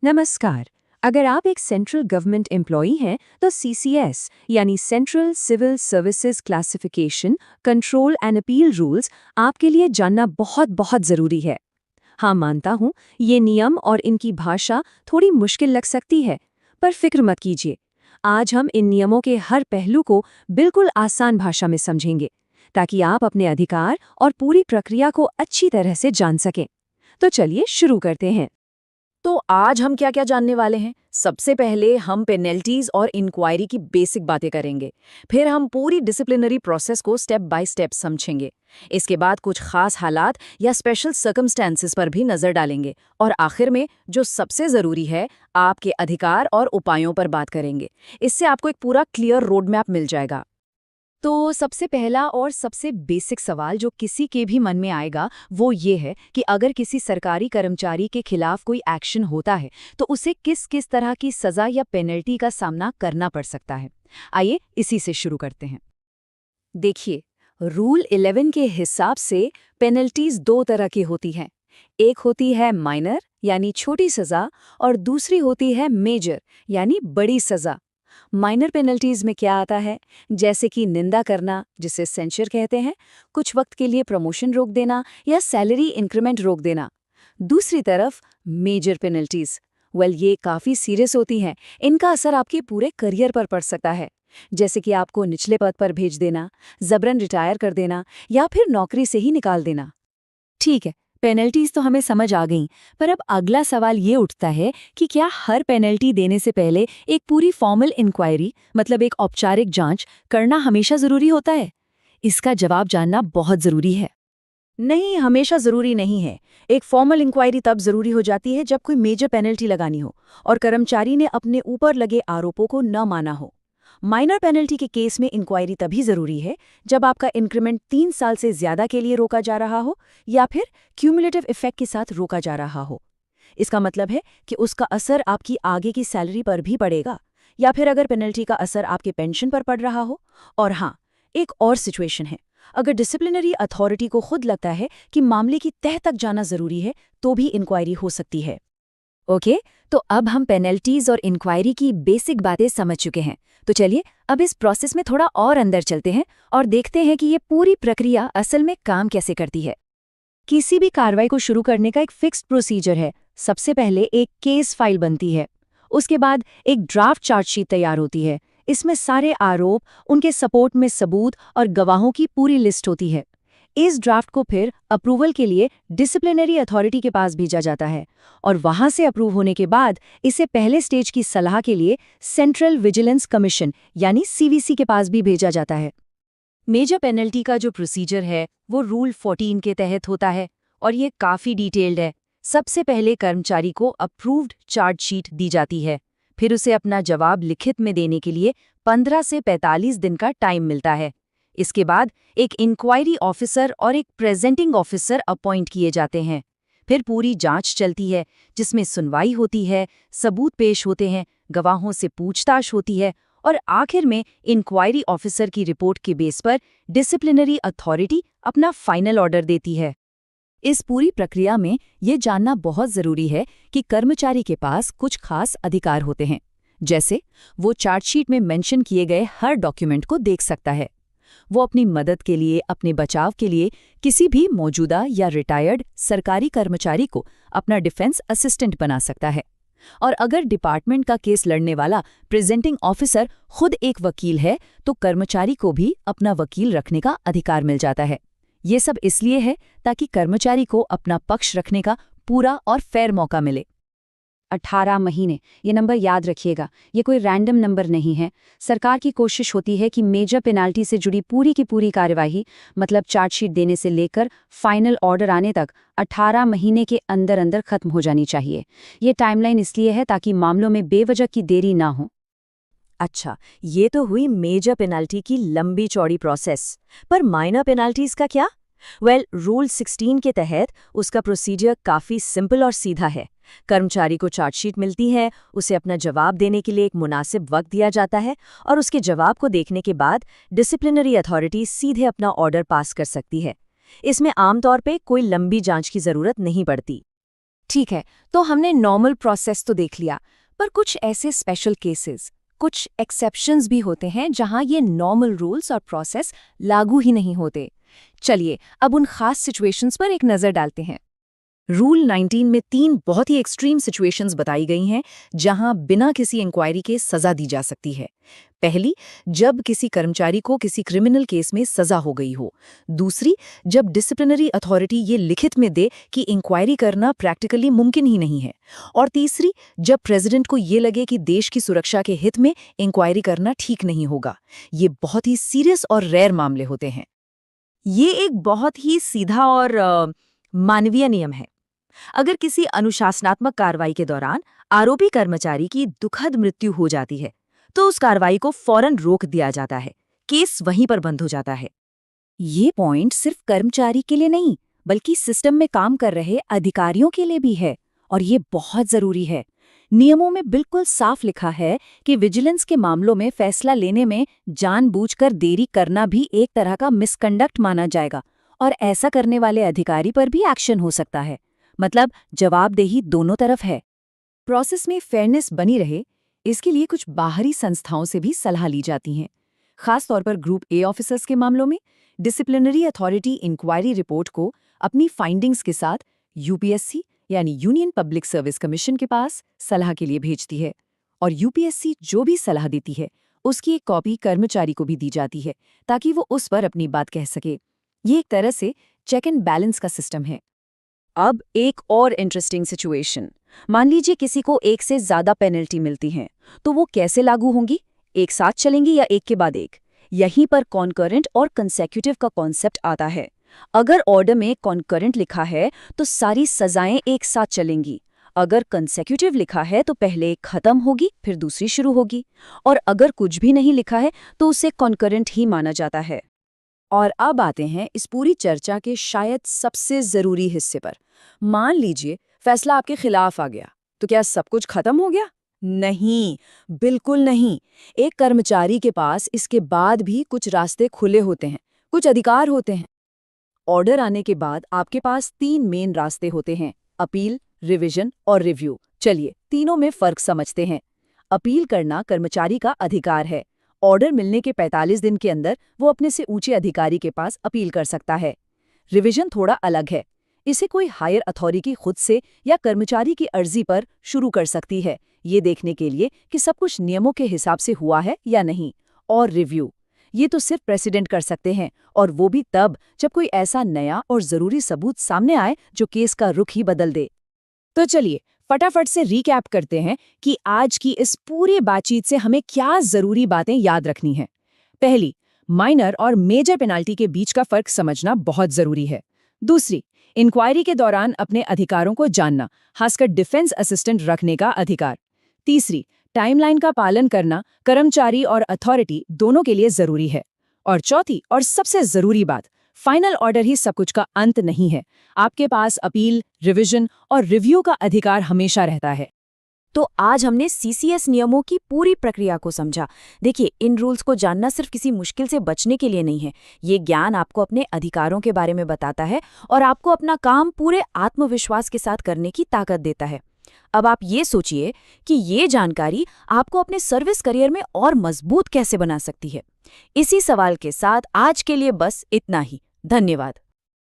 नमस्कार। अगर आप एक सेंट्रल गवर्नमेंट एम्प्लॉई हैं तो सीसीएस यानी central civil services classification control and appeal rules आपके लिए जानना बहुत बहुत ज़रूरी है। हाँ, मानता हूँ ये नियम और इनकी भाषा थोड़ी मुश्किल लग सकती है, पर फिक्र मत कीजिए। आज हम इन नियमों के हर पहलू को बिल्कुल आसान भाषा में समझेंगे, ताकि आप अपने अधिकार और पूरी प्रक्रिया को अच्छी तरह से जान सकें। तो चलिए शुरू करते हैं। तो आज हम क्या क्या जानने वाले हैं? सबसे पहले हम पेनल्टीज और इंक्वायरी की बेसिक बातें करेंगे। फिर हम पूरी डिसिप्लिनरी प्रोसेस को स्टेप बाय स्टेप समझेंगे। इसके बाद कुछ खास हालात या स्पेशल सर्कमस्टेंसेस पर भी नजर डालेंगे और आखिर में जो सबसे जरूरी है, आपके अधिकार और उपायों पर बात करेंगे। इससे आपको एक पूरा क्लियर रोड मैप मिल जाएगा। तो सबसे पहला और सबसे बेसिक सवाल जो किसी के भी मन में आएगा वो ये है कि अगर किसी सरकारी कर्मचारी के खिलाफ कोई एक्शन होता है तो उसे किस किस तरह की सज़ा या पेनल्टी का सामना करना पड़ सकता है। आइए इसी से शुरू करते हैं। देखिए, रूल 11 के हिसाब से पेनल्टीज दो तरह की होती हैं। एक होती है माइनर यानी छोटी सज़ा और दूसरी होती है मेजर यानी बड़ी सज़ा। माइनर पेनल्टीज में क्या आता है, जैसे कि निंदा करना जिसे सेंशर कहते हैं, कुछ वक्त के लिए प्रमोशन रोक देना या सैलरी इंक्रीमेंट रोक देना। दूसरी तरफ मेजर पेनल्टीज, ये काफ़ी सीरियस होती हैं। इनका असर आपके पूरे करियर पर पड़ सकता है, जैसे कि आपको निचले पद पर भेज देना, जबरन रिटायर कर देना या फिर नौकरी से ही निकाल देना। ठीक है, पेनल्टीज तो हमें समझ आ गईं, पर अब अगला सवाल ये उठता है कि क्या हर पेनल्टी देने से पहले एक पूरी फॉर्मल इंक्वायरी, मतलब एक औपचारिक जांच करना हमेशा जरूरी होता है? इसका जवाब जानना बहुत जरूरी है। नहीं, हमेशा जरूरी नहीं है। एक फॉर्मल इंक्वायरी तब जरूरी हो जाती है जब कोई मेजर पेनल्टी लगानी हो और कर्मचारी ने अपने ऊपर लगे आरोपों को न माना हो। माइनर पेनल्टी के केस में इंक्वायरी तभी जरूरी है जब आपका इंक्रीमेंट 3 साल से ज्यादा के लिए रोका जा रहा हो या फिर क्यूमुलेटिव इफेक्ट के साथ रोका जा रहा हो। इसका मतलब है कि उसका असर आपकी आगे की सैलरी पर भी पड़ेगा, या फिर अगर पेनल्टी का असर आपके पेंशन पर पड़ रहा हो। और हाँ, एक और सिचुएशन है, अगर डिसिप्लिनरी अथॉरिटी को खुद लगता है कि मामले की तह तक जाना जरूरी है तो भी इंक्वायरी हो सकती है। ओके, तो अब हम पेनल्टीज और इंक्वायरी की बेसिक बातें समझ चुके हैं। तो चलिए अब इस प्रोसेस में थोड़ा और अंदर चलते हैं और देखते हैं कि ये पूरी प्रक्रिया असल में काम कैसे करती है। किसी भी कार्रवाई को शुरू करने का एक फिक्स्ड प्रोसीजर है। सबसे पहले एक केस फाइल बनती है, उसके बाद एक ड्राफ्ट चार्जशीट तैयार होती है। इसमें सारे आरोप, उनके सपोर्ट में सबूत और गवाहों की पूरी लिस्ट होती है। इस ड्राफ्ट को फिर अप्रूवल के लिए डिसिप्लिनरी अथॉरिटी के पास भेजा जाता है और वहां से अप्रूव होने के बाद इसे पहले स्टेज की सलाह के लिए सेंट्रल विजिलेंस कमीशन यानी सीवीसी के पास भी भेजा जाता है। मेजर पेनल्टी का जो प्रोसीजर है वो रूल 14 के तहत होता है और ये काफ़ी डिटेल्ड है। सबसे पहले कर्मचारी को अप्रूव्ड चार्जशीट दी जाती है, फिर उसे अपना जवाब लिखित में देने के लिए 15 से 45 दिन का टाइम मिलता है। इसके बाद एक इंक्वायरी ऑफिसर और एक प्रेजेंटिंग ऑफिसर अपॉइंट किए जाते हैं। फिर पूरी जांच चलती है, जिसमें सुनवाई होती है, सबूत पेश होते हैं, गवाहों से पूछताछ होती है और आखिर में इंक्वायरी ऑफिसर की रिपोर्ट के बेस पर डिसिप्लिनरी अथॉरिटी अपना फाइनल ऑर्डर देती है। इस पूरी प्रक्रिया में ये जानना बहुत जरूरी है कि कर्मचारी के पास कुछ खास अधिकार होते हैं, जैसे वो चार्जशीट में मेंशन किए गए हर डॉक्यूमेंट को देख सकता है। वो अपनी मदद के लिए, अपने बचाव के लिए किसी भी मौजूदा या रिटायर्ड सरकारी कर्मचारी को अपना डिफेंस असिस्टेंट बना सकता है। और अगर डिपार्टमेंट का केस लड़ने वाला प्रेजेंटिंग ऑफिसर खुद एक वकील है तो कर्मचारी को भी अपना वकील रखने का अधिकार मिल जाता है। ये सब इसलिए है ताकि कर्मचारी को अपना पक्ष रखने का पूरा और फेयर मौका मिले। 18 महीने, ये नंबर याद रखिएगा, ये कोई रैंडम नंबर नहीं है। सरकार की कोशिश होती है कि मेजर पेनाल्टी से जुड़ी पूरी की पूरी कार्यवाही, मतलब चार्जशीट देने से लेकर फाइनल ऑर्डर आने तक 18 महीने के अंदर अंदर खत्म हो जानी चाहिए। ये टाइमलाइन इसलिए है ताकि मामलों में बेवजह की देरी ना हो। अच्छा, ये तो हुई मेजर पेनल्टी की लंबी चौड़ी प्रोसेस, पर माइनर पेनल्टीज का क्या? रूल 16 के तहत उसका प्रोसीजर काफ़ी सिंपल और सीधा है। कर्मचारी को चार्जशीट मिलती है, उसे अपना जवाब देने के लिए एक मुनासिब वक्त दिया जाता है और उसके जवाब को देखने के बाद डिसिप्लिनरी अथॉरिटी सीधे अपना ऑर्डर पास कर सकती है। इसमें आमतौर पे कोई लंबी जांच की ज़रूरत नहीं पड़ती। ठीक है, तो हमने नॉर्मल प्रोसेस तो देख लिया, पर कुछ ऐसे स्पेशल केसेस, कुछ एक्सेप्शंस भी होते हैं जहां ये नॉर्मल रूल्स और प्रोसेस लागू ही नहीं होते। चलिए अब उन खास सिचुएशंस पर एक नज़र डालते हैं। रूल 19 में 3 बहुत ही एक्सट्रीम सिचुएशंस बताई गई हैं जहां बिना किसी इंक्वायरी के सजा दी जा सकती है। पहली, जब किसी कर्मचारी को किसी क्रिमिनल केस में सजा हो गई हो। दूसरी, जब डिसिप्लिनरी अथॉरिटी ये लिखित में दे कि इंक्वायरी करना प्रैक्टिकली मुमकिन ही नहीं है। और तीसरी, जब प्रेसिडेंट को ये लगे कि देश की सुरक्षा के हित में इंक्वायरी करना ठीक नहीं होगा। ये बहुत ही सीरियस और रेयर मामले होते हैं। ये एक बहुत ही सीधा और मानवीय नियम है। अगर किसी अनुशासनात्मक कार्रवाई के दौरान आरोपी कर्मचारी की दुखद मृत्यु हो जाती है, तो उस कार्रवाई को फौरन रोक दिया जाता है, केस वहीं पर बंद हो जाता है। ये पॉइंट सिर्फ कर्मचारी के लिए नहीं, बल्कि सिस्टम में काम कर रहे अधिकारियों के लिए भी है, और ये बहुत जरूरी है। नियमों में बिल्कुल साफ लिखा है कि विजिलेंस के मामलों में फैसला लेने में जानबूझकर देरी करना भी एक तरह का मिसकंडक्ट माना जाएगा, और ऐसा करने वाले अधिकारी पर भी एक्शन हो सकता है। मतलब जवाबदेही दोनों तरफ है। प्रोसेस में फेयरनेस बनी रहे, इसके लिए कुछ बाहरी संस्थाओं से भी सलाह ली जाती हैं। खास तौर पर ग्रुप ए ऑफिसर्स के मामलों में डिसिप्लिनरी अथॉरिटी इंक्वायरी रिपोर्ट को अपनी फाइंडिंग्स के साथ यूपीएससी यानी यूनियन पब्लिक सर्विस कमीशन के पास सलाह के लिए भेजती है, और यूपीएससी जो भी सलाह देती है उसकी एक कॉपी कर्मचारी को भी दी जाती है, ताकि वो उस पर अपनी बात कह सके। ये एक तरह से चेक एंड बैलेंस का सिस्टम है। अब एक और इंटरेस्टिंग सिचुएशन, मान लीजिए किसी को एक से ज्यादा पेनल्टी मिलती है, तो वो कैसे लागू होंगी? एक साथ चलेंगी या एक के बाद एक? यहीं पर कॉन्करेंट और कंसेक्यूटिव का कॉन्सेप्ट आता है। अगर ऑर्डर में कॉन्करेंट लिखा है तो सारी सजाएं एक साथ चलेंगी। अगर कंसेक्यूटिव लिखा है तो पहले एक खत्म होगी फिर दूसरी शुरू होगी, और अगर कुछ भी नहीं लिखा है तो उसे कॉन्करेंट ही माना जाता है। और अब आते हैं इस पूरी चर्चा के शायद सबसे जरूरी हिस्से पर। मान लीजिए फैसला आपके खिलाफ आ गया, तो क्या सब कुछ खत्म हो गया? नहीं, बिल्कुल नहीं। एक कर्मचारी के पास इसके बाद भी कुछ रास्ते खुले होते हैं, कुछ अधिकार होते हैं। ऑर्डर आने के बाद आपके पास 3 मेन रास्ते होते हैं: अपील, रिवीजन और रिव्यू। चलिए तीनों में फर्क समझते हैं। अपील करना कर्मचारी का अधिकार है। ऑर्डर मिलने के 45 दिन के अंदर वो अपने से ऊंचे अधिकारी के पास अपील कर सकता है। रिवीजन थोड़ा अलग है। इसे कोई हायर अथॉरिटी खुद से या कर्मचारी की अर्जी पर शुरू कर सकती है, ये देखने के लिए कि सब कुछ नियमों के हिसाब से हुआ है या नहीं। और रिव्यू, ये तो सिर्फ प्रेसिडेंट कर सकते हैं, और वो भी तब जब कोई ऐसा नया और जरूरी सबूत सामने आए जो केस का रुख ही बदल दे। तो चलिए फटाफट से रीकैप करते हैं कि आज की इस पूरी बातचीत से हमें क्या जरूरी बातें याद रखनी हैं। पहली, माइनर और मेजर पेनाल्टी के बीच का फर्क समझना बहुत जरूरी है। दूसरी, इंक्वायरी के दौरान अपने अधिकारों को जानना, खासकर डिफेंस असिस्टेंट रखने का अधिकार। तीसरी, टाइमलाइन का पालन करना कर्मचारी और अथॉरिटी दोनों के लिए जरूरी है। और चौथी और सबसे जरूरी बात, फाइनल ऑर्डर ही सब कुछ का अंत नहीं है। आपके पास अपील, रिवीजन और रिव्यू का अधिकार हमेशा रहता है। तो आज हमने सीसीएस नियमों की पूरी प्रक्रिया को समझा। देखिए, इन रूल्स को जानना सिर्फ किसी मुश्किल से बचने के लिए नहीं है। ये ज्ञान आपको अपने अधिकारों के बारे में बताता है और आपको अपना काम पूरे आत्मविश्वास के साथ करने की ताकत देता है। अब आप ये सोचिए कि ये जानकारी आपको अपने सर्विस करियर में और मजबूत कैसे बना सकती है। इसी सवाल के साथ आज के लिए बस इतना ही। धन्यवाद।